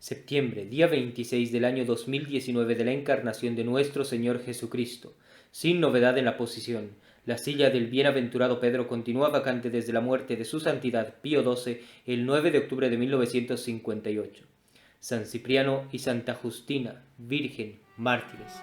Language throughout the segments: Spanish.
Septiembre, día 26 del año 2019 de la encarnación de nuestro Señor Jesucristo. Sin novedad en la posición. La silla del bienaventurado Pedro continúa vacante desde la muerte de su santidad Pío XII el 9 de octubre de 1958. San Cipriano y Santa Justina, Virgen, mártires.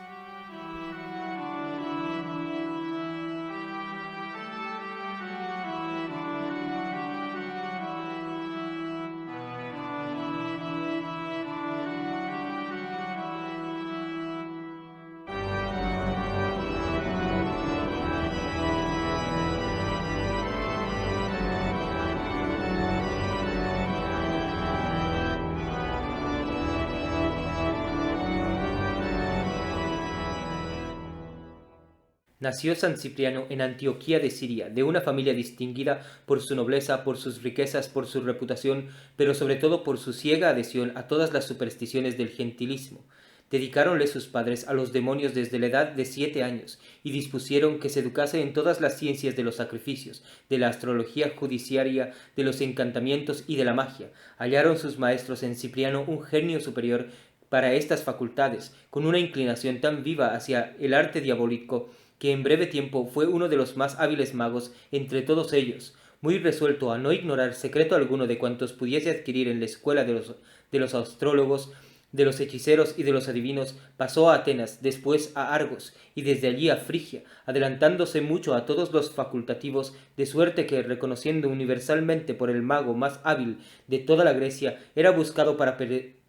Nació San Cipriano en Antioquía de Siria, de una familia distinguida por su nobleza, por sus riquezas, por su reputación, pero sobre todo por su ciega adhesión a todas las supersticiones del gentilismo. Dedicáronle sus padres a los demonios desde la edad de 7 años y dispusieron que se educase en todas las ciencias de los sacrificios, de la astrología judiciaria, de los encantamientos y de la magia. Hallaron sus maestros en Cipriano un genio superior para estas facultades, con una inclinación tan viva hacia el arte diabólico que en breve tiempo fue uno de los más hábiles magos entre todos ellos, muy resuelto a no ignorar secreto alguno de cuantos pudiese adquirir en la escuela de los astrólogos, de los hechiceros y de los adivinos, pasó a Atenas, después a Argos, y desde allí a Frigia, adelantándose mucho a todos los facultativos, de suerte que, reconociendo universalmente por el mago más hábil de toda la Grecia, era buscado para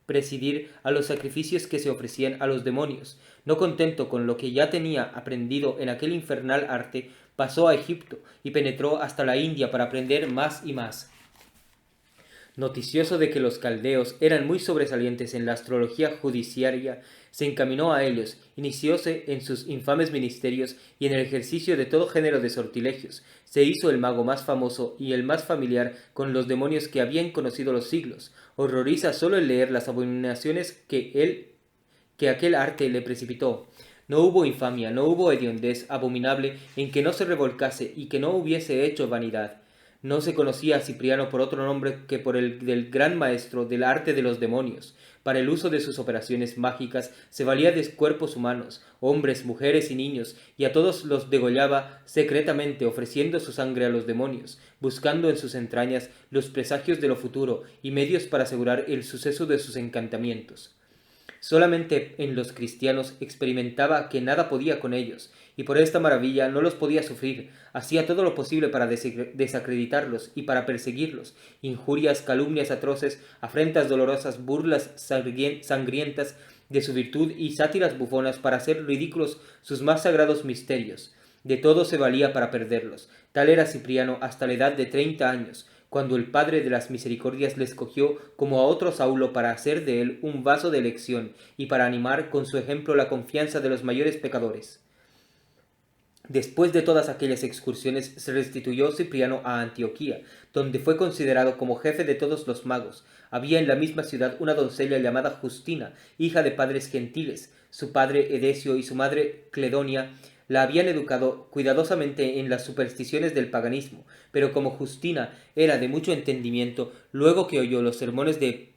presidir a los sacrificios que se ofrecían a los demonios. No contento con lo que ya tenía aprendido en aquel infernal arte, pasó a Egipto y penetró hasta la India para aprender más y más. Noticioso de que los caldeos eran muy sobresalientes en la astrología judiciaria, se encaminó a ellos, inicióse en sus infames ministerios y en el ejercicio de todo género de sortilegios. Se hizo el mago más famoso y el más familiar con los demonios que habían conocido los siglos. Horroriza solo el leer las abominaciones que aquel arte le precipitó. No hubo infamia, no hubo hediondez abominable en que no se revolcase y que no hubiese hecho vanidad. No se conocía a Cipriano por otro nombre que por el del gran maestro del arte de los demonios. Para el uso de sus operaciones mágicas se valía de cuerpos humanos, hombres, mujeres y niños, y a todos los degollaba secretamente, ofreciendo su sangre a los demonios, buscando en sus entrañas los presagios de lo futuro y medios para asegurar el suceso de sus encantamientos. Solamente en los cristianos experimentaba que nada podía con ellos, y por esta maravilla no los podía sufrir. Hacía todo lo posible para desacreditarlos y para perseguirlos. Injurias, calumnias atroces, afrentas dolorosas, burlas sangrientas de su virtud y sátiras bufonas para hacer ridículos sus más sagrados misterios. De todo se valía para perderlos. Tal era Cipriano hasta la edad de 30 años, cuando el Padre de las Misericordias le escogió como a otro Saulo para hacer de él un vaso de elección y para animar con su ejemplo la confianza de los mayores pecadores. Después de todas aquellas excursiones se restituyó Cipriano a Antioquía, donde fue considerado como jefe de todos los magos. Había en la misma ciudad una doncella llamada Justina, hija de padres gentiles. Su padre Edesio y su madre Cledonia la habían educado cuidadosamente en las supersticiones del paganismo, pero como Justina era de mucho entendimiento, luego que oyó los sermones de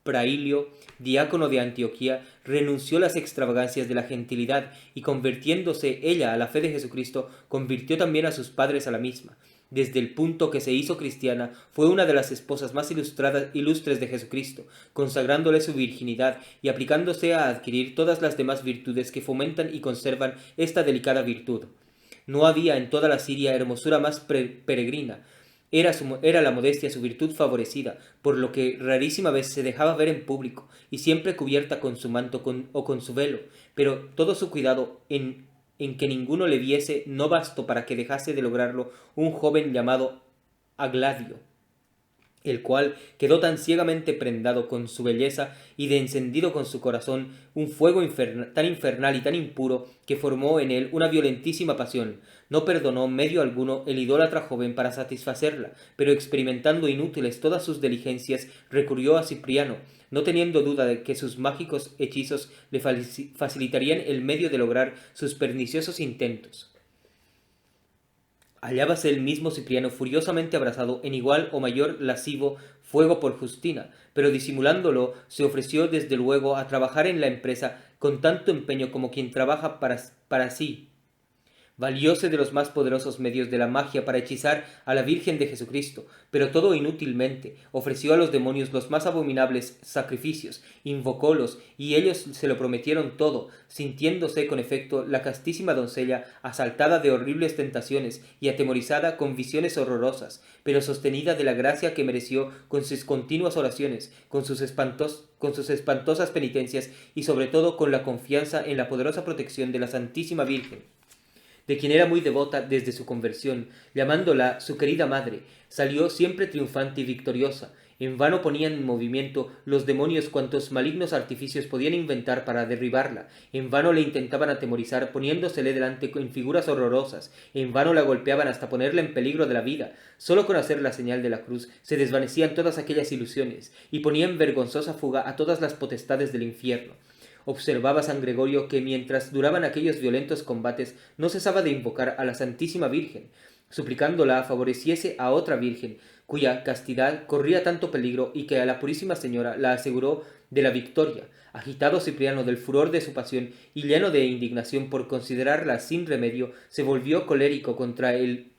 Prailio, diácono de Antioquía, renunció a las extravagancias de la gentilidad y convirtiéndose ella a la fe de Jesucristo, convirtió también a sus padres a la misma. Desde el punto que se hizo cristiana, fue una de las esposas más ilustres de Jesucristo, consagrándole su virginidad y aplicándose a adquirir todas las demás virtudes que fomentan y conservan esta delicada virtud. No había en toda la Siria hermosura más peregrina. Era la modestia su virtud favorecida, por lo que rarísima vez se dejaba ver en público, y siempre cubierta con su manto o con su velo, pero todo su cuidado en que ninguno le viese no bastó para que dejase de lograrlo un joven llamado Agladio, el cual quedó tan ciegamente prendado con su belleza y de encendido con su corazón un fuego tan infernal y tan impuro que formó en él una violentísima pasión. No perdonó medio alguno el idólatra joven para satisfacerla, pero experimentando inútiles todas sus diligencias, recurrió a Cipriano, no teniendo duda de que sus mágicos hechizos le facilitarían el medio de lograr sus perniciosos intentos. Hallábase el mismo Cipriano furiosamente abrazado en igual o mayor lascivo fuego por Justina, pero disimulándolo se ofreció desde luego a trabajar en la empresa con tanto empeño como quien trabaja para sí. Valióse de los más poderosos medios de la magia para hechizar a la Virgen de Jesucristo, pero todo inútilmente. Ofreció a los demonios los más abominables sacrificios, invocólos, y ellos se lo prometieron todo, sintiéndose con efecto la castísima doncella asaltada de horribles tentaciones y atemorizada con visiones horrorosas, pero sostenida de la gracia que mereció con sus continuas oraciones, con sus espantosas penitencias y sobre todo con la confianza en la poderosa protección de la Santísima Virgen, de quien era muy devota desde su conversión, llamándola su querida madre, salió siempre triunfante y victoriosa. En vano ponían en movimiento los demonios cuantos malignos artificios podían inventar para derribarla. En vano le intentaban atemorizar poniéndosele delante en figuras horrorosas. En vano la golpeaban hasta ponerla en peligro de la vida. Solo con hacer la señal de la cruz se desvanecían todas aquellas ilusiones y ponían en vergonzosa fuga a todas las potestades del infierno. Observaba San Gregorio que mientras duraban aquellos violentos combates no cesaba de invocar a la Santísima Virgen, suplicándola favoreciese a otra Virgen, cuya castidad corría tanto peligro y que a la Purísima Señora la aseguró de la victoria. Agitado Cipriano del furor de su pasión y lleno de indignación por considerarla sin remedio, se volvió colérico contra el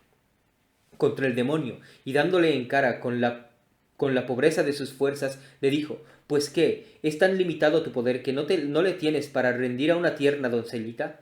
demonio, y dándole en cara con la pobreza de sus fuerzas, le dijo: «¿Pues qué? ¿Es tan limitado tu poder que no le tienes para rendir a una tierna doncellita?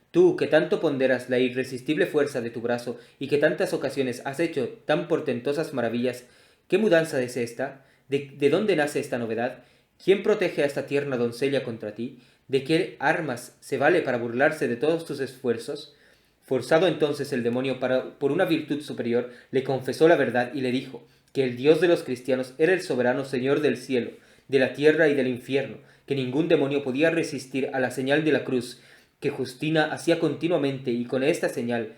Tú, que tanto ponderas la irresistible fuerza de tu brazo y que tantas ocasiones has hecho tan portentosas maravillas, ¿qué mudanza es esta? ¿De dónde nace esta novedad? ¿Quién protege a esta tierna doncella contra ti? ¿De qué armas se vale para burlarse de todos tus esfuerzos?» Forzado entonces el demonio por una virtud superior, le confesó la verdad y le dijo que el Dios de los cristianos era el soberano Señor del cielo, de la tierra y del infierno, que ningún demonio podía resistir a la señal de la cruz, que Justina hacía continuamente, y con esta señal,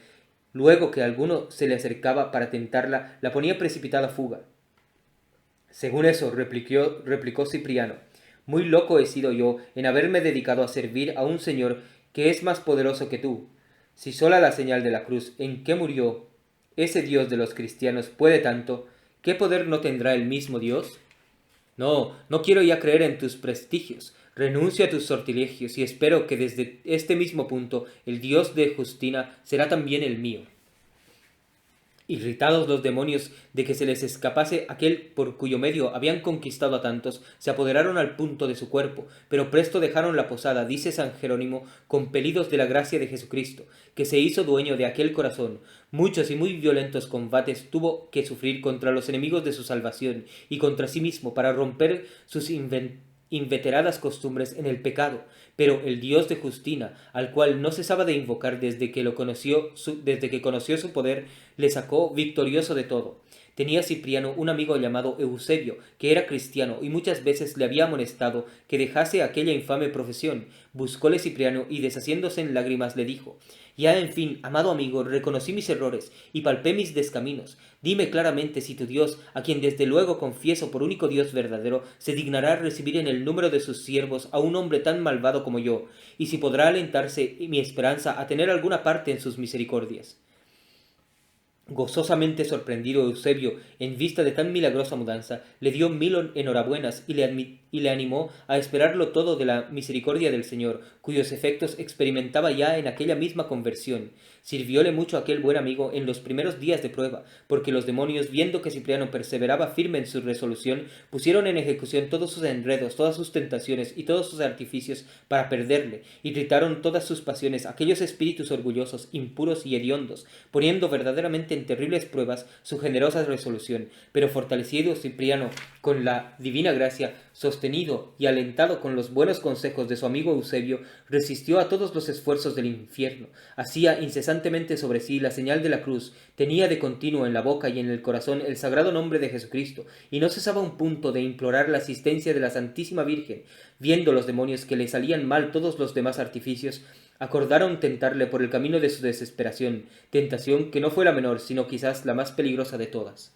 luego que alguno se le acercaba para tentarla, la ponía precipitada a fuga. Según eso, replicó Cipriano, muy loco he sido yo en haberme dedicado a servir a un señor que es más poderoso que tú. Si sola la señal de la cruz en que murió ese Dios de los cristianos puede tanto, ¿qué poder no tendrá el mismo Dios? No quiero ya creer en tus prestigios. Renuncio a tus sortilegios y espero que desde este mismo punto el Dios de Justina será también el mío. Irritados los demonios de que se les escapase aquel por cuyo medio habían conquistado a tantos, se apoderaron al punto de su cuerpo, pero presto dejaron la posada, dice San Jerónimo, compelidos de la gracia de Jesucristo, que se hizo dueño de aquel corazón. Muchos y muy violentos combates tuvo que sufrir contra los enemigos de su salvación y contra sí mismo para romper sus inveteradas costumbres en el pecado, pero el Dios de Justina, al cual no cesaba de invocar desde que conoció su poder, le sacó victorioso de todo. Tenía Cipriano un amigo llamado Eusebio, que era cristiano, y muchas veces le había amonestado que dejase aquella infame profesión. Buscóle Cipriano, y deshaciéndose en lágrimas le dijo: «Ya, en fin, amado amigo, reconocí mis errores, y palpé mis descaminos. Dime claramente si tu Dios, a quien desde luego confieso por único Dios verdadero, se dignará recibir en el número de sus siervos a un hombre tan malvado como yo, y si podrá alentarse mi esperanza a tener alguna parte en sus misericordias». Gozosamente sorprendido Eusebio en vista de tan milagrosa mudanza, le dio 1000 enhorabuenas y le animó a esperarlo todo de la misericordia del Señor, cuyos efectos experimentaba ya en aquella misma conversión. Sirvióle mucho aquel buen amigo en los primeros días de prueba, porque los demonios, viendo que Cipriano perseveraba firme en su resolución, pusieron en ejecución todos sus enredos, todas sus tentaciones y todos sus artificios para perderle, irritaron todas sus pasiones aquellos espíritus orgullosos, impuros y hediondos, poniendo verdaderamente en terribles pruebas su generosa resolución, pero fortalecido Cipriano con la divina gracia, sostenido y alentado con los buenos consejos de su amigo Eusebio, resistió a todos los esfuerzos del infierno, hacía incesantemente sobre sí la señal de la cruz, tenía de continuo en la boca y en el corazón el sagrado nombre de Jesucristo, y no cesaba un punto de implorar la asistencia de la Santísima Virgen. Viendo los demonios que le salían mal todos los demás artificios, acordaron tentarle por el camino de su desesperación, tentación que no fue la menor, sino quizás la más peligrosa de todas.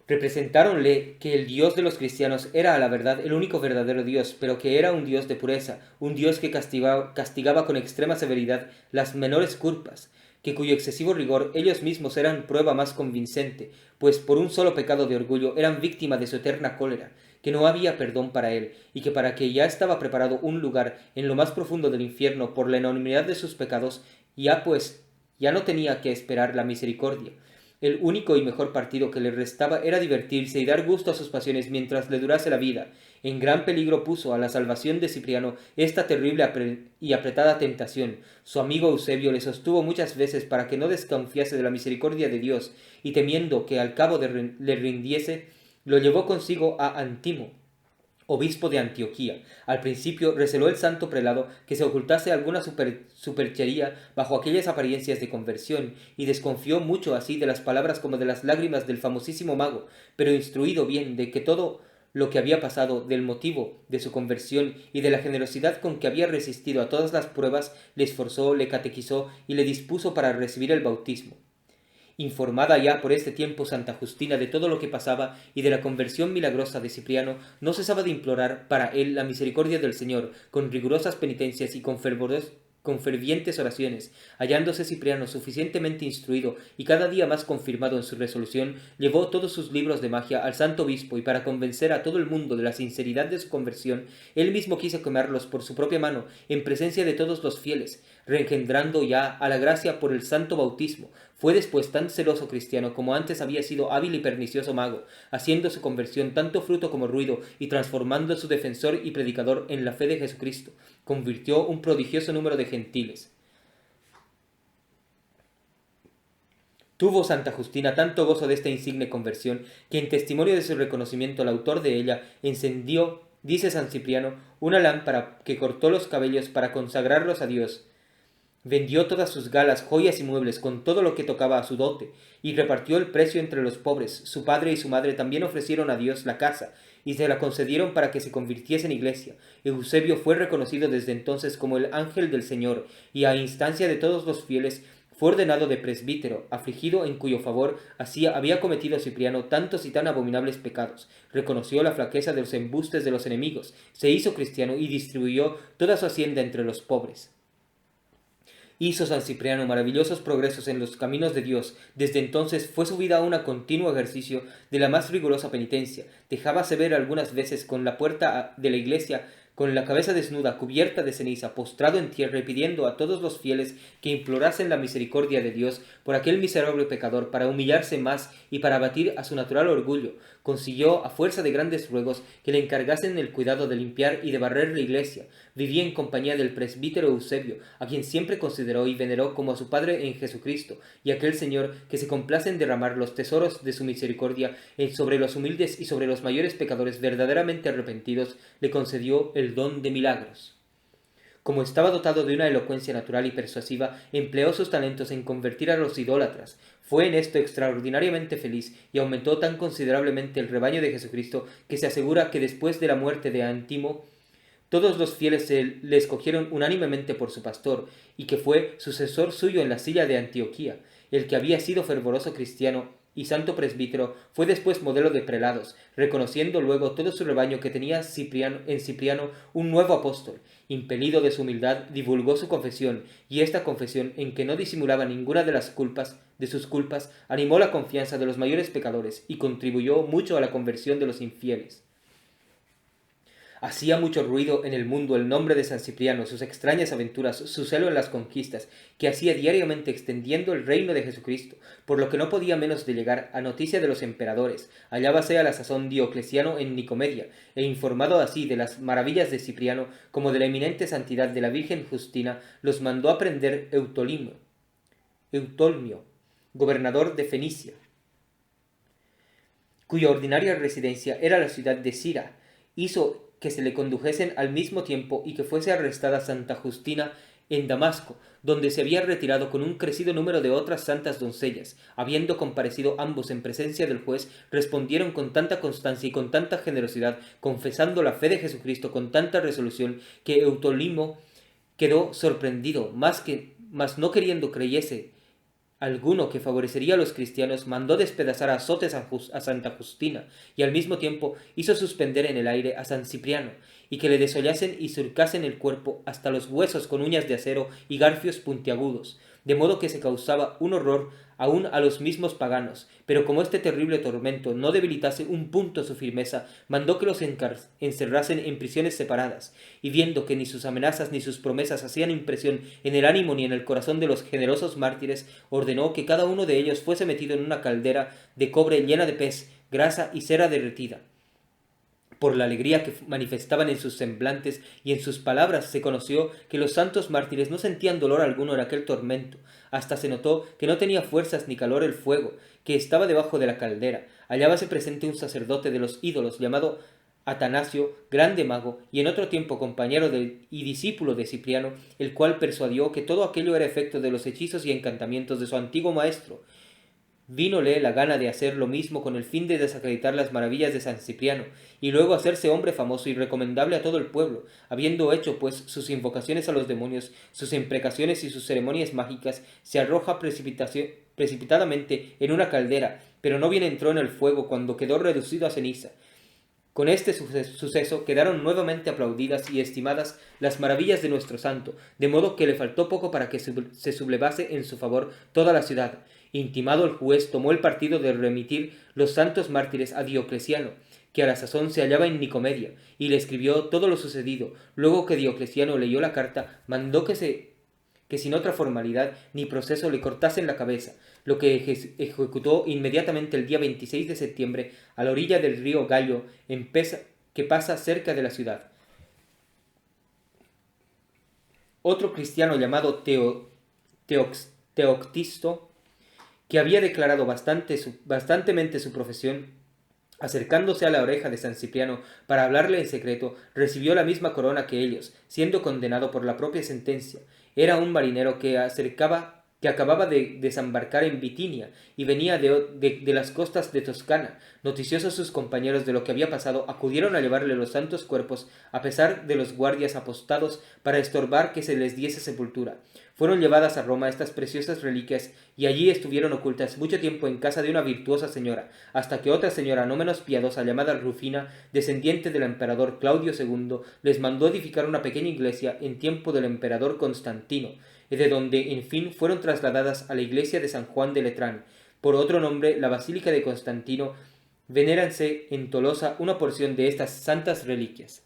Representáronle que el Dios de los cristianos era a la verdad el único verdadero Dios, pero que era un Dios de pureza, un Dios que castigaba con extrema severidad las menores culpas, que cuyo excesivo rigor ellos mismos eran prueba más convincente, pues por un solo pecado de orgullo eran víctima de su eterna cólera, que no había perdón para él, y que para que ya estaba preparado un lugar en lo más profundo del infierno por la enormidad de sus pecados, ya no tenía que esperar la misericordia. El único y mejor partido que le restaba era divertirse y dar gusto a sus pasiones mientras le durase la vida. En gran peligro puso a la salvación de Cipriano esta terrible y apretada tentación. Su amigo Eusebio le sostuvo muchas veces para que no desconfiase de la misericordia de Dios, y temiendo que al cabo le rindiese, lo llevó consigo a Antimo, obispo de Antioquía. Al principio receló el santo prelado que se ocultase alguna superchería bajo aquellas apariencias de conversión, y desconfió mucho así de las palabras como de las lágrimas del famosísimo mago, pero instruido bien de que todo lo que había pasado, del motivo de su conversión y de la generosidad con que había resistido a todas las pruebas, le esforzó, le catequizó y le dispuso para recibir el bautismo. Informada ya por este tiempo Santa Justina de todo lo que pasaba y de la conversión milagrosa de Cipriano, no cesaba de implorar para él la misericordia del Señor, con rigurosas penitencias y con fervientes oraciones. Hallándose Cipriano suficientemente instruido y cada día más confirmado en su resolución, llevó todos sus libros de magia al santo obispo, y para convencer a todo el mundo de la sinceridad de su conversión, él mismo quiso quemarlos por su propia mano en presencia de todos los fieles, reengendrando ya a la gracia por el santo bautismo. Fue después tan celoso cristiano como antes había sido hábil y pernicioso mago, haciendo su conversión tanto fruto como ruido, y transformando a su defensor y predicador en la fe de Jesucristo. Convirtió un prodigioso número de gentiles. Tuvo Santa Justina tanto gozo de esta insigne conversión, que en testimonio de su reconocimiento al autor de ella, encendió, dice San Cipriano, una lámpara que cortó los cabellos para consagrarlos a Dios. Vendió todas sus galas, joyas y muebles, con todo lo que tocaba a su dote, y repartió el precio entre los pobres. Su padre y su madre también ofrecieron a Dios la casa, y se la concedieron para que se convirtiese en iglesia. Eusebio fue reconocido desde entonces como el ángel del Señor, y a instancia de todos los fieles fue ordenado de presbítero, afligido en cuyo favor así había cometido Cipriano tantos y tan abominables pecados. Reconoció la flaqueza de los embustes de los enemigos, se hizo cristiano y distribuyó toda su hacienda entre los pobres. Hizo San Cipriano maravillosos progresos en los caminos de Dios. Desde entonces fue su vida un continuo ejercicio de la más rigurosa penitencia. Dejábase ver algunas veces con la puerta de la iglesia, con la cabeza desnuda, cubierta de ceniza, postrado en tierra y pidiendo a todos los fieles que implorasen la misericordia de Dios por aquel miserable pecador, para humillarse más y para abatir a su natural orgullo. Consiguió, a fuerza de grandes ruegos, que le encargasen el cuidado de limpiar y de barrer la iglesia. Vivía en compañía del presbítero Eusebio, a quien siempre consideró y veneró como a su Padre en Jesucristo, y aquel Señor que se complace en derramar los tesoros de su misericordia sobre los humildes y sobre los mayores pecadores verdaderamente arrepentidos, le concedió el don de milagros. Como estaba dotado de una elocuencia natural y persuasiva, empleó sus talentos en convertir a los idólatras. Fue en esto extraordinariamente feliz, y aumentó tan considerablemente el rebaño de Jesucristo, que se asegura que después de la muerte de Antimo, todos los fieles le escogieron unánimemente por su pastor, y que fue sucesor suyo en la silla de Antioquía. El que había sido fervoroso cristiano y santo presbítero fue después modelo de prelados, reconociendo luego todo su rebaño que tenía en Cipriano un nuevo apóstol. Impelido de su humildad, divulgó su confesión, y esta confesión, en que no disimulaba ninguna de sus culpas, animó la confianza de los mayores pecadores y contribuyó mucho a la conversión de los infieles. Hacía mucho ruido en el mundo el nombre de San Cipriano, sus extrañas aventuras, su celo en las conquistas, que hacía diariamente extendiendo el reino de Jesucristo, por lo que no podía menos de llegar a noticia de los emperadores. Hallábase a la sazón Diocleciano en Nicomedia, e informado así de las maravillas de Cipriano como de la eminente santidad de la Virgen Justina, los mandó a prender Eutolmio, gobernador de Fenicia, cuya ordinaria residencia era la ciudad de Cira. Hizo que se le condujesen al mismo tiempo y que fuese arrestada Santa Justina en Damasco, donde se había retirado con un crecido número de otras santas doncellas. Habiendo comparecido ambos en presencia del juez, respondieron con tanta constancia y con tanta generosidad, confesando la fe de Jesucristo con tanta resolución, que Eutolimo quedó sorprendido, mas no queriendo creyese alguno que favorecería a los cristianos, mandó despedazar a azotes a Santa Justina, y al mismo tiempo hizo suspender en el aire a San Cipriano, y que le desollasen y surcasen el cuerpo hasta los huesos con uñas de acero y garfios puntiagudos. de modo que se causaba un horror aún a los mismos paganos, pero como este terrible tormento no debilitase un punto su firmeza, mandó que los encerrasen en prisiones separadas, y viendo que ni sus amenazas ni sus promesas hacían impresión en el ánimo ni en el corazón de los generosos mártires, ordenó que cada uno de ellos fuese metido en una caldera de cobre llena de pez, grasa y cera derretida. Por la alegría que manifestaban en sus semblantes y en sus palabras se conoció que los santos mártires no sentían dolor alguno en aquel tormento. Hasta se notó que no tenía fuerzas ni calor el fuego, que estaba debajo de la caldera. Hallábase presente un sacerdote de los ídolos llamado Atanasio, grande mago, y en otro tiempo compañero y discípulo de Cipriano, el cual persuadió que todo aquello era efecto de los hechizos y encantamientos de su antiguo maestro. Vínole la gana de hacer lo mismo con el fin de desacreditar las maravillas de San Cipriano, y luego hacerse hombre famoso y recomendable a todo el pueblo, habiendo hecho pues sus invocaciones a los demonios, sus imprecaciones y sus ceremonias mágicas, se arroja precipitadamente en una caldera, pero no bien entró en el fuego cuando quedó reducido a ceniza. Con este suceso quedaron nuevamente aplaudidas y estimadas las maravillas de nuestro santo, de modo que le faltó poco para que se sublevase en su favor toda la ciudad. Intimado el juez tomó el partido de remitir los santos mártires a Diocleciano, que a la sazón se hallaba en Nicomedia, y le escribió todo lo sucedido. Luego que Diocleciano leyó la carta, mandó que sin otra formalidad ni proceso le cortasen la cabeza, lo que ejecutó inmediatamente el día 26 de septiembre a la orilla del río Gallo, que pasa cerca de la ciudad. Otro cristiano llamado Teoctisto, que había declarado bastantemente su profesión, acercándose a la oreja de San Cipriano para hablarle en secreto, recibió la misma corona que ellos, siendo condenado por la propia sentencia. Era un marinero que acababa de desembarcar en Bitinia y venía de las costas de Toscana. Noticiosos sus compañeros de lo que había pasado, acudieron a llevarle los santos cuerpos, a pesar de los guardias apostados, para estorbar que se les diese sepultura. Fueron llevadas a Roma estas preciosas reliquias y allí estuvieron ocultas mucho tiempo en casa de una virtuosa señora, hasta que otra señora no menos piadosa llamada Rufina, descendiente del emperador Claudio II, les mandó edificar una pequeña iglesia en tiempo del emperador Constantino, de donde en fin fueron trasladadas a la iglesia de San Juan de Letrán. Por otro nombre, la Basílica de Constantino. Venéranse en Tolosa una porción de estas santas reliquias.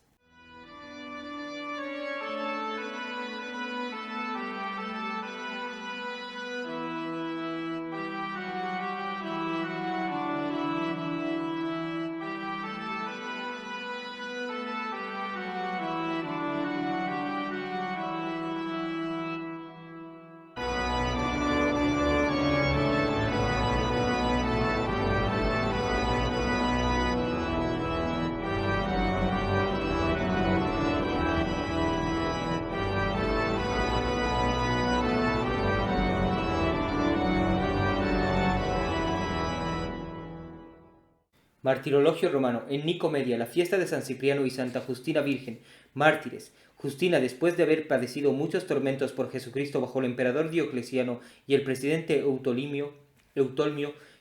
Martirologio romano. En Nicomedia, la fiesta de San Cipriano y Santa Justina Virgen, mártires. Justina, después de haber padecido muchos tormentos por Jesucristo bajo el emperador Diocleciano y el presidente Eutolmio,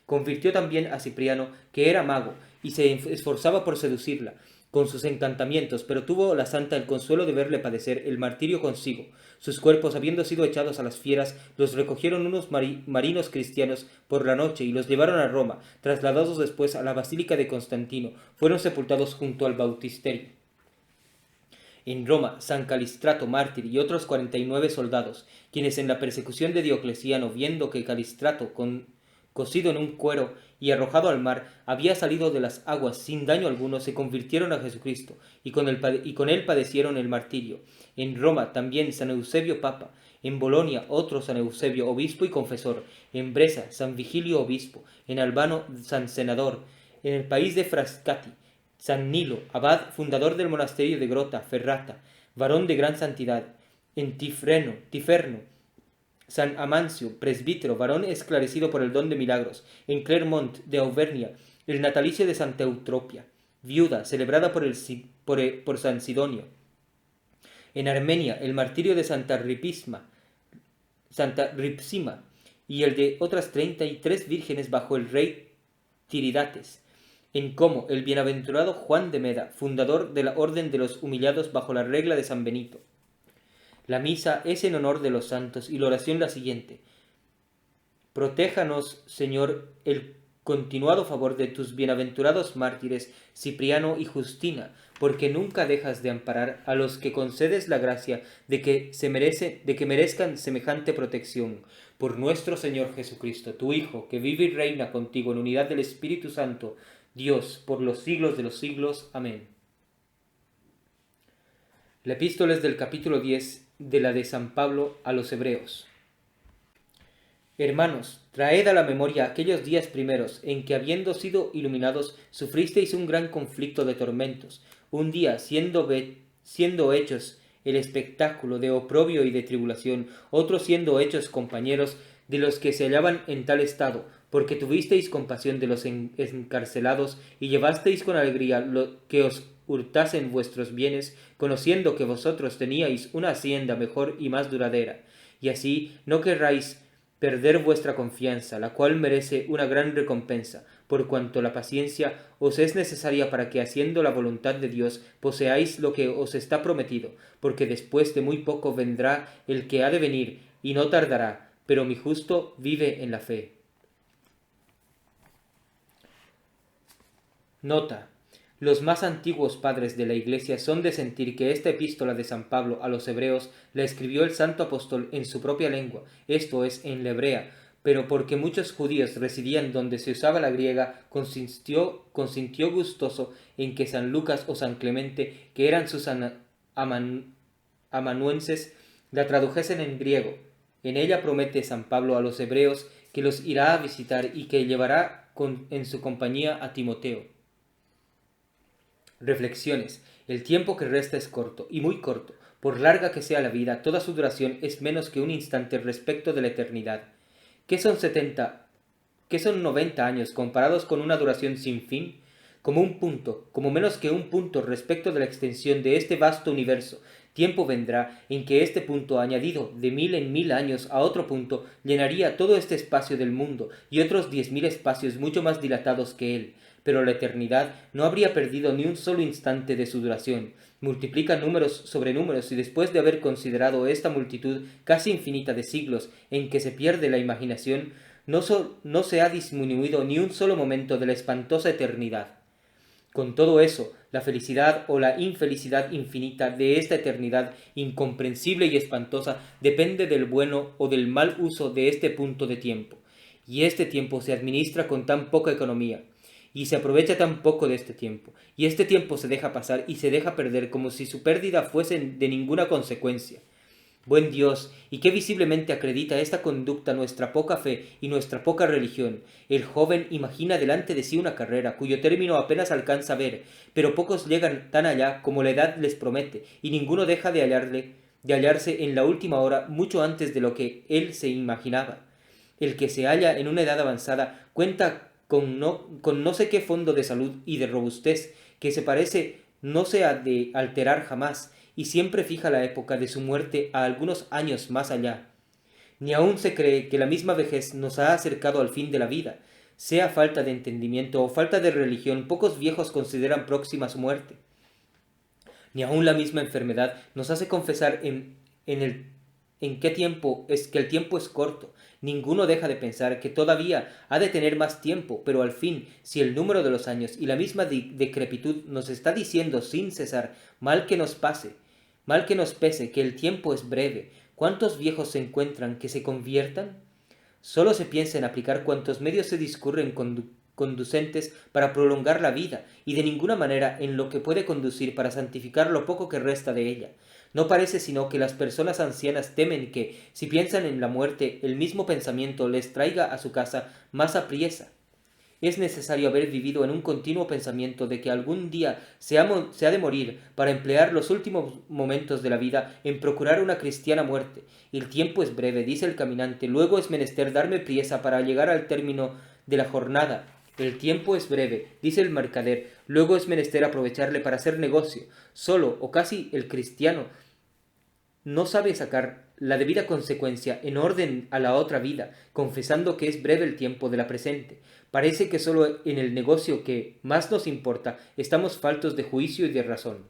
convirtió también a Cipriano, que era mago, y se esforzaba por seducirla con sus encantamientos, pero tuvo la santa el consuelo de verle padecer el martirio consigo. Sus cuerpos, habiendo sido echados a las fieras, los recogieron unos marinos cristianos por la noche y los llevaron a Roma. Trasladados después a la Basílica de Constantino, fueron sepultados junto al bautisterio. En Roma, San Calistrato, mártir, y otros 49 soldados, quienes en la persecución de Diocleciano, viendo que Calistrato, cosido en un cuero y arrojado al mar, había salido de las aguas sin daño alguno, se convirtieron a Jesucristo, y con él padecieron el martirio. En Roma también San Eusebio Papa, en Bolonia otro San Eusebio, obispo y confesor, en Bresa San Vigilio, obispo, en Albano San Senador, en el país de Frascati, San Nilo, abad, fundador del monasterio de Grota Ferrata, varón de gran santidad, en Tiferno, San Amancio, presbítero, varón esclarecido por el don de milagros, en Clermont de Auvernia, el natalicio de Santa Eutropia, viuda, celebrada por San Sidonio. En Armenia, el martirio de Santa Ripsima, y el de otras 33 vírgenes bajo el rey Tiridates. En Como, el bienaventurado Juan de Meda, fundador de la Orden de los Humillados bajo la regla de San Benito. La misa es en honor de los santos y la oración la siguiente. Protéjanos, Señor, el continuado favor de tus bienaventurados mártires Cipriano y Justina, porque nunca dejas de amparar a los que concedes la gracia de que merezcan semejante protección. Por nuestro Señor Jesucristo, tu Hijo, que vive y reina contigo en unidad del Espíritu Santo, Dios, por los siglos de los siglos. Amén. La epístola es del capítulo 10 de la de San Pablo a los Hebreos. Hermanos, traed a la memoria aquellos días primeros en que, habiendo sido iluminados, sufristeis un gran conflicto de tormentos, un día siendo hechos el espectáculo de oprobio y de tribulación, otros siendo hechos compañeros de los que se hallaban en tal estado, porque tuvisteis compasión de los encarcelados y llevasteis con alegría lo que os hurtasen vuestros bienes, conociendo que vosotros teníais una hacienda mejor y más duradera, y así no querráis perder vuestra confianza, la cual merece una gran recompensa, por cuanto la paciencia os es necesaria para que, haciendo la voluntad de Dios, poseáis lo que os está prometido, porque después de muy poco vendrá el que ha de venir, y no tardará, pero mi justo vive en la fe. Nota. Los más antiguos padres de la Iglesia son de sentir que esta epístola de San Pablo a los hebreos la escribió el santo apóstol en su propia lengua, esto es, en la hebrea, pero porque muchos judíos residían donde se usaba la griega, consintió gustoso en que San Lucas o San Clemente, que eran sus amanuenses, la tradujesen en griego. En ella promete San Pablo a los hebreos que los irá a visitar y que llevará en su compañía a Timoteo. Reflexiones. El tiempo que resta es corto, y muy corto. Por larga que sea la vida, toda su duración es menos que un instante respecto de la eternidad. ¿Qué son 90 años comparados con una duración sin fin? Como un punto, como menos que un punto respecto de la extensión de este vasto universo. Tiempo vendrá en que este punto, añadido de 1000 en 1000 años a otro punto, llenaría todo este espacio del mundo y otros 10.000 espacios mucho más dilatados que él. Pero la eternidad no habría perdido ni un solo instante de su duración. Multiplica números sobre números, y después de haber considerado esta multitud casi infinita de siglos en que se pierde la imaginación, no se ha disminuido ni un solo momento de la espantosa eternidad. Con todo eso, la felicidad o la infelicidad infinita de esta eternidad incomprensible y espantosa depende del bueno o del mal uso de este punto de tiempo. Y este tiempo se administra con tan poca economía, y se aprovecha tan poco de este tiempo, y este tiempo se deja pasar y se deja perder como si su pérdida fuese de ninguna consecuencia. Buen Dios, y qué visiblemente acredita esta conducta nuestra poca fe y nuestra poca religión. El joven imagina delante de sí una carrera, cuyo término apenas alcanza a ver, pero pocos llegan tan allá como la edad les promete, y ninguno deja de hallarse en la última hora mucho antes de lo que él se imaginaba. El que se halla en una edad avanzada cuenta con no sé qué fondo de salud y de robustez, que se parece no se ha de alterar jamás, y siempre fija la época de su muerte a algunos años más allá. Ni aun se cree que la misma vejez nos ha acercado al fin de la vida. Sea falta de entendimiento o falta de religión, pocos viejos consideran próxima su muerte. Ni aun la misma enfermedad nos hace confesar en qué tiempo es que el tiempo es corto. Ninguno deja de pensar que todavía ha de tener más tiempo, pero al fin, si el número de los años y la misma decrepitud nos está diciendo sin cesar, mal que nos pese, que el tiempo es breve, ¿cuántos viejos se encuentran que se conviertan? Solo se piensa en aplicar cuantos medios se discurren conducentes para prolongar la vida, y de ninguna manera en lo que puede conducir para santificar lo poco que resta de ella. No parece sino que las personas ancianas temen que, si piensan en la muerte, el mismo pensamiento les traiga a su casa más apriesa. Es necesario haber vivido en un continuo pensamiento de que algún día se ha de morir para emplear los últimos momentos de la vida en procurar una cristiana muerte. El tiempo es breve, dice el caminante, luego es menester darme priesa para llegar al término de la jornada. El tiempo es breve, dice el mercader, luego es menester aprovecharle para hacer negocio. Solo o casi el cristiano no sabe sacar la debida consecuencia en orden a la otra vida, confesando que es breve el tiempo de la presente. Parece que solo en el negocio que más nos importa estamos faltos de juicio y de razón.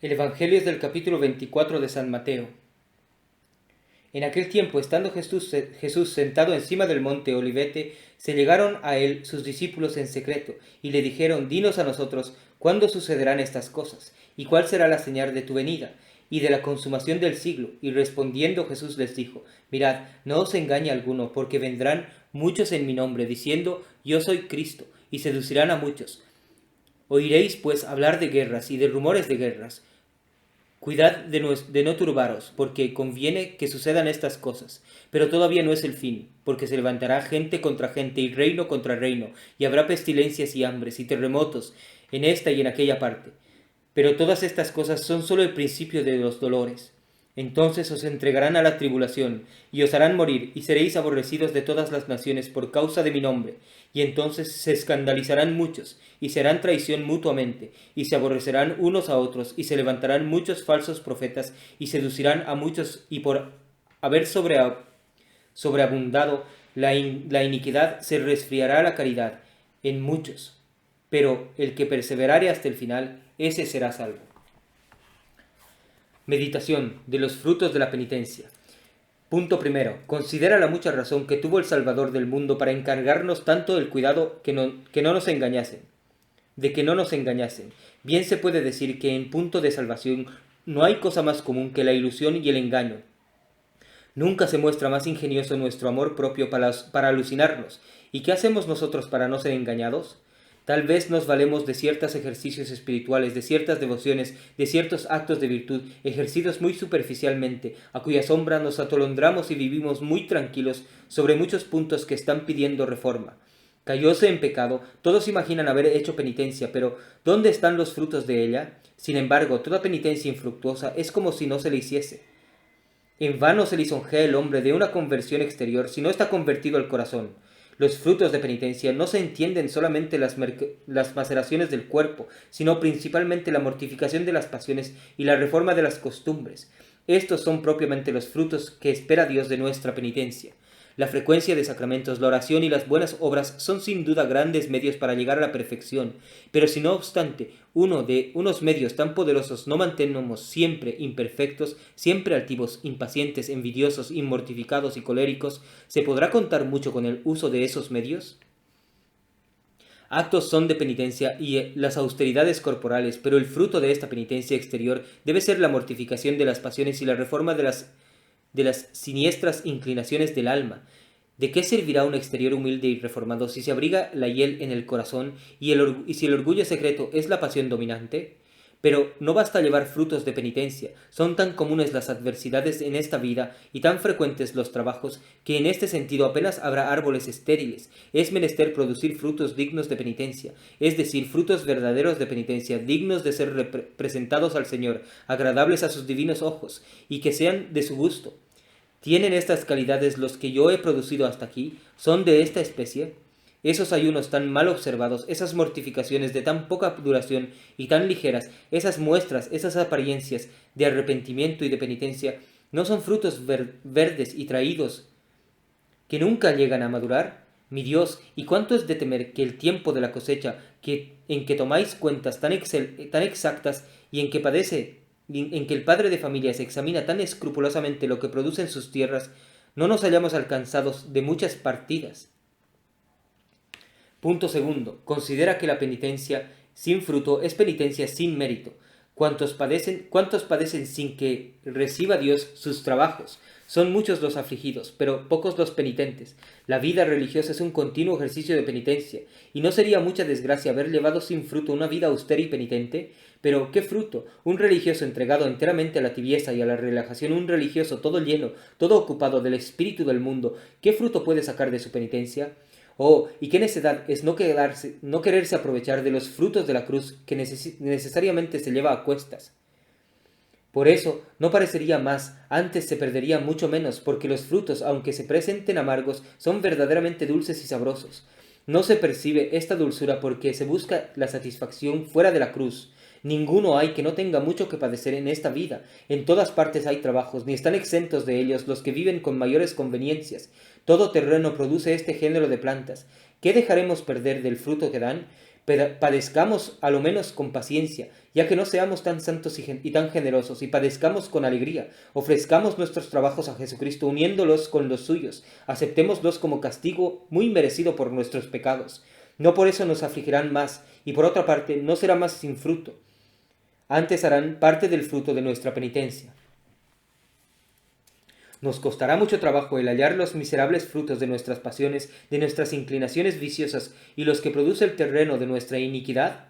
El Evangelio es del capítulo 24 de San Mateo. En aquel tiempo, estando Jesús sentado encima del monte Olivete, se llegaron a él sus discípulos en secreto, y le dijeron: Dinos a nosotros, ¿cuándo sucederán estas cosas? ¿Y cuál será la señal de tu venida y de la consumación del siglo? Y respondiendo Jesús les dijo: Mirad, no os engañe alguno, porque vendrán muchos en mi nombre, diciendo: Yo soy Cristo, y seducirán a muchos. Oiréis pues hablar de guerras y de rumores de guerras. Cuidad de no turbaros, porque conviene que sucedan estas cosas, pero todavía no es el fin, porque se levantará gente contra gente y reino contra reino, y habrá pestilencias y hambres y terremotos en esta y en aquella parte. Pero todas estas cosas son solo el principio de los dolores. Entonces os entregarán a la tribulación, y os harán morir, y seréis aborrecidos de todas las naciones por causa de mi nombre. Y entonces se escandalizarán muchos, y se harán traición mutuamente, y se aborrecerán unos a otros, y se levantarán muchos falsos profetas, y seducirán a muchos, y por haber sobreabundado la iniquidad, se resfriará la caridad en muchos. Pero el que perseverare hasta el final, ese será salvo. Meditación de los frutos de la penitencia. Punto primero. Considera la mucha razón que tuvo el Salvador del mundo para encargarnos tanto del cuidado de que no nos engañasen. Bien se puede decir que en punto de salvación no hay cosa más común que la ilusión y el engaño. Nunca se muestra más ingenioso nuestro amor propio para alucinarnos. ¿Y qué hacemos nosotros para no ser engañados? Tal vez nos valemos de ciertos ejercicios espirituales, de ciertas devociones, de ciertos actos de virtud, ejercidos muy superficialmente, a cuya sombra nos atolondramos y vivimos muy tranquilos sobre muchos puntos que están pidiendo reforma. Cayóse en pecado, todos imaginan haber hecho penitencia, pero ¿dónde están los frutos de ella? Sin embargo, toda penitencia infructuosa es como si no se le hiciese. En vano se lisonjea el hombre de una conversión exterior si no está convertido el corazón. Los frutos de penitencia no se entienden solamente las maceraciones del cuerpo, sino principalmente la mortificación de las pasiones y la reforma de las costumbres. Estos son propiamente los frutos que espera Dios de nuestra penitencia. La frecuencia de sacramentos, la oración y las buenas obras son sin duda grandes medios para llegar a la perfección, pero si no obstante unos medios tan poderosos no mantenemos siempre imperfectos, siempre altivos, impacientes, envidiosos, inmortificados y coléricos, ¿se podrá contar mucho con el uso de esos medios? Actos son de penitencia y las austeridades corporales, pero el fruto de esta penitencia exterior debe ser la mortificación de las pasiones y la reforma de las siniestras inclinaciones del alma. ¿De qué servirá un exterior humilde y reformado si se abriga la hiel en el corazón y si el orgullo secreto es la pasión dominante? Pero no basta llevar frutos de penitencia, son tan comunes las adversidades en esta vida y tan frecuentes los trabajos, que en este sentido apenas habrá árboles estériles. Es menester producir frutos dignos de penitencia, es decir, frutos verdaderos de penitencia, dignos de ser presentados al Señor, agradables a sus divinos ojos, y que sean de su gusto. ¿Tienen estas calidades los que yo he producido hasta aquí? ¿Son de esta especie? Esos ayunos tan mal observados, esas mortificaciones de tan poca duración y tan ligeras, esas muestras, esas apariencias de arrepentimiento y de penitencia, ¿no son frutos verdes y traídos que nunca llegan a madurar? Mi Dios, ¿y cuánto es de temer que el tiempo de la cosecha, en que tomáis cuentas tan exactas y en que el padre de familias examina tan escrupulosamente lo que produce en sus tierras, no nos hayamos alcanzados de muchas partidas? Punto segundo. Considera que la penitencia sin fruto es penitencia sin mérito. ¿Cuántos padecen sin que reciba Dios sus trabajos? Son muchos los afligidos, pero pocos los penitentes. La vida religiosa es un continuo ejercicio de penitencia, y no sería mucha desgracia haber llevado sin fruto una vida austera y penitente. Pero, ¿qué fruto? Un religioso entregado enteramente a la tibieza y a la relajación, un religioso todo lleno, todo ocupado del espíritu del mundo, ¿qué fruto puede sacar de su penitencia? Oh, y qué necedad es no quererse aprovechar de los frutos de la cruz que necesariamente se lleva a cuestas. Por eso, no parecería más, antes se perdería mucho menos, porque los frutos, aunque se presenten amargos, son verdaderamente dulces y sabrosos. No se percibe esta dulzura porque se busca la satisfacción fuera de la cruz. Ninguno hay que no tenga mucho que padecer en esta vida. En todas partes hay trabajos, ni están exentos de ellos los que viven con mayores conveniencias. Todo terreno produce este género de plantas. ¿Qué dejaremos perder del fruto que dan? Padezcamos a lo menos con paciencia, ya que no seamos tan santos y tan generosos, y padezcamos con alegría. Ofrezcamos nuestros trabajos a Jesucristo, uniéndolos con los suyos. Aceptémoslos como castigo muy merecido por nuestros pecados. No por eso nos afligirán más, y por otra parte no será más sin fruto. Antes harán parte del fruto de nuestra penitencia. Nos costará mucho trabajo el hallar los miserables frutos de nuestras pasiones, de nuestras inclinaciones viciosas y los que produce el terreno de nuestra iniquidad.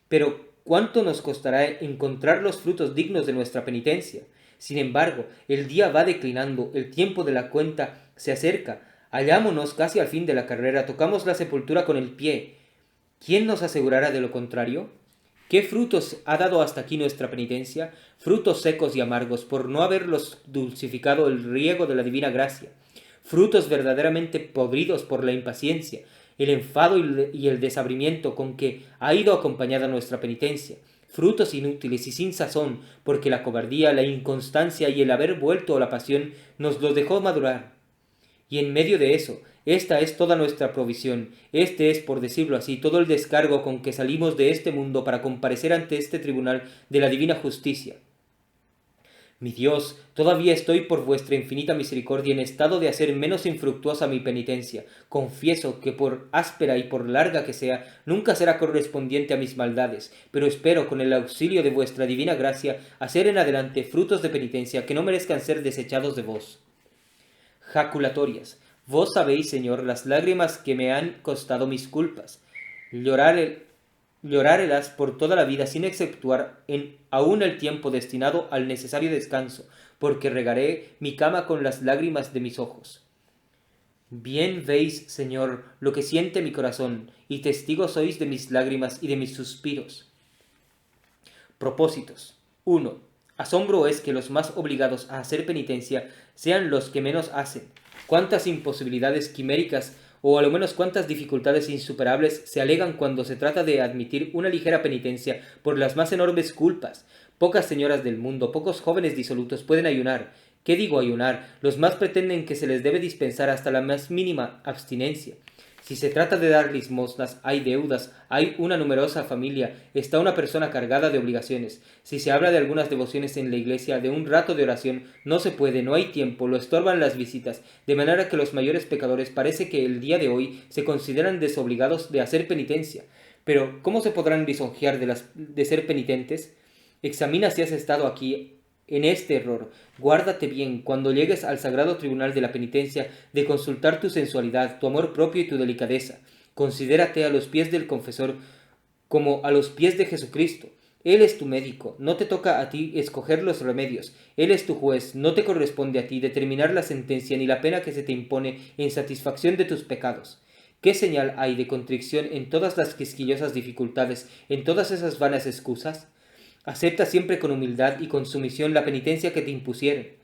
Pero ¿cuánto nos costará encontrar los frutos dignos de nuestra penitencia? Sin embargo, el día va declinando, el tiempo de la cuenta se acerca. Hallámonos casi al fin de la carrera, tocamos la sepultura con el pie. ¿Quién nos asegurará de lo contrario? ¿Qué frutos ha dado hasta aquí nuestra penitencia? Frutos secos y amargos, por no haberlos dulcificado el riego de la divina gracia. Frutos verdaderamente podridos por la impaciencia, el enfado y el desabrimiento con que ha ido acompañada nuestra penitencia. Frutos inútiles y sin sazón, porque la cobardía, la inconstancia y el haber vuelto a la pasión nos los dejó madurar. Y en medio de eso, esta es toda nuestra provisión, este es, por decirlo así, todo el descargo con que salimos de este mundo para comparecer ante este tribunal de la divina justicia. Mi Dios, todavía estoy por vuestra infinita misericordia en estado de hacer menos infructuosa mi penitencia. Confieso que por áspera y por larga que sea, nunca será correspondiente a mis maldades, pero espero con el auxilio de vuestra divina gracia hacer en adelante frutos de penitencia que no merezcan ser desechados de vos. Jaculatorias. Vos sabéis, Señor, las lágrimas que me han costado mis culpas. Llorárelas por toda la vida sin exceptuar aún el tiempo destinado al necesario descanso, porque regaré mi cama con las lágrimas de mis ojos. Bien veis, Señor, lo que siente mi corazón, y testigo sois de mis lágrimas y de mis suspiros. Propósitos. 1. Asombro es que los más obligados a hacer penitencia sean los que menos hacen. Cuántas imposibilidades quiméricas o a lo menos cuántas dificultades insuperables se alegan cuando se trata de admitir una ligera penitencia por las más enormes culpas. Pocas señoras del mundo, pocos jóvenes disolutos pueden ayunar. ¿Qué digo ayunar? Los más pretenden que se les debe dispensar hasta la más mínima abstinencia. Si se trata de dar limosnas, hay deudas, hay una numerosa familia, está una persona cargada de obligaciones. Si se habla de algunas devociones en la iglesia, de un rato de oración, no se puede, no hay tiempo, lo estorban las visitas, de manera que los mayores pecadores parece que el día de hoy se consideran desobligados de hacer penitencia. Pero, ¿cómo se podrán lisonjear de ser penitentes? Examina si has estado aquí en este error. Guárdate bien, cuando llegues al sagrado tribunal de la penitencia, de consultar tu sensualidad, tu amor propio y tu delicadeza. Considérate a los pies del confesor como a los pies de Jesucristo. Él es tu médico, no te toca a ti escoger los remedios. Él es tu juez, no te corresponde a ti determinar la sentencia ni la pena que se te impone en satisfacción de tus pecados. ¿Qué señal hay de contrición en todas las quisquillosas dificultades, en todas esas vanas excusas? Acepta siempre con humildad y con sumisión la penitencia que te impusieren.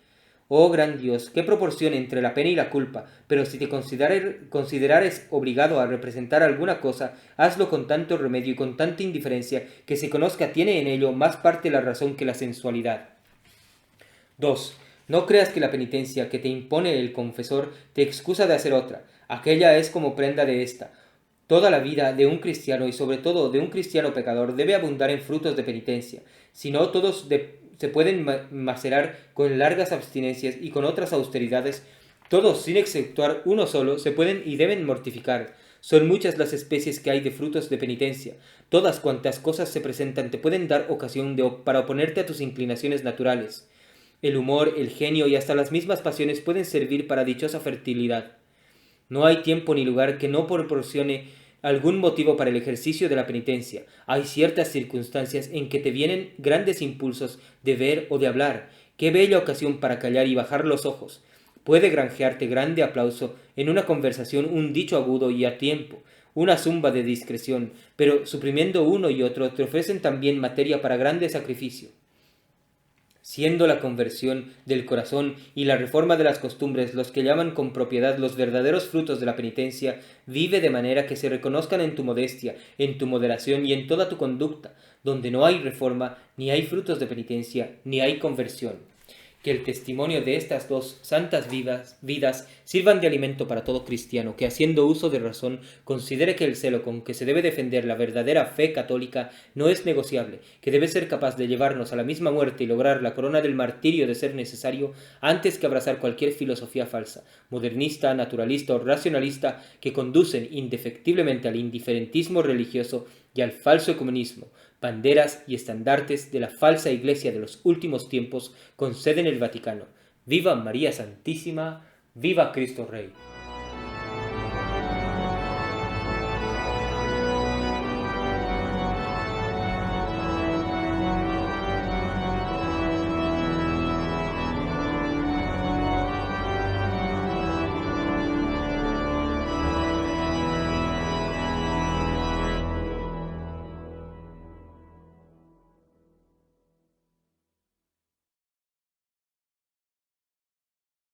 Oh gran Dios, qué proporción entre la pena y la culpa, pero si te considerares obligado a representar alguna cosa, hazlo con tanto remedio y con tanta indiferencia que se conozca tiene en ello más parte la razón que la sensualidad. 2. No creas que la penitencia que te impone el confesor te excusa de hacer otra. Aquella es como prenda de ésta. Toda la vida de un cristiano y sobre todo de un cristiano pecador debe abundar en frutos de penitencia, si no todos se pueden macerar con largas abstinencias y con otras austeridades, todos sin exceptuar uno solo se pueden y deben mortificar. Son muchas las especies que hay de frutos de penitencia, todas cuantas cosas se presentan te pueden dar ocasión para oponerte a tus inclinaciones naturales. El humor, el genio y hasta las mismas pasiones pueden servir para dichosa fertilidad. No hay tiempo ni lugar que no proporcione algún motivo para el ejercicio de la penitencia. Hay ciertas circunstancias en que te vienen grandes impulsos de ver o de hablar. Qué bella ocasión para callar y bajar los ojos. Puede granjearte grande aplauso en una conversación un dicho agudo y a tiempo, una zumba de discreción, pero suprimiendo uno y otro te ofrecen también materia para grande sacrificio. Siendo la conversión del corazón y la reforma de las costumbres los que llaman con propiedad los verdaderos frutos de la penitencia, vive de manera que se reconozcan en tu modestia, en tu moderación y en toda tu conducta. Donde no hay reforma, ni hay frutos de penitencia, ni hay conversión. Que el testimonio de estas dos santas vidas sirvan de alimento para todo cristiano que, haciendo uso de razón, considere que el celo con que se debe defender la verdadera fe católica no es negociable, que debe ser capaz de llevarnos a la misma muerte y lograr la corona del martirio de ser necesario antes que abrazar cualquier filosofía falsa, modernista, naturalista o racionalista que conducen indefectiblemente al indiferentismo religioso y al falso ecumenismo, banderas y estandartes de la falsa Iglesia de los últimos tiempos con sede en el Vaticano. ¡Viva María Santísima! ¡Viva Cristo Rey!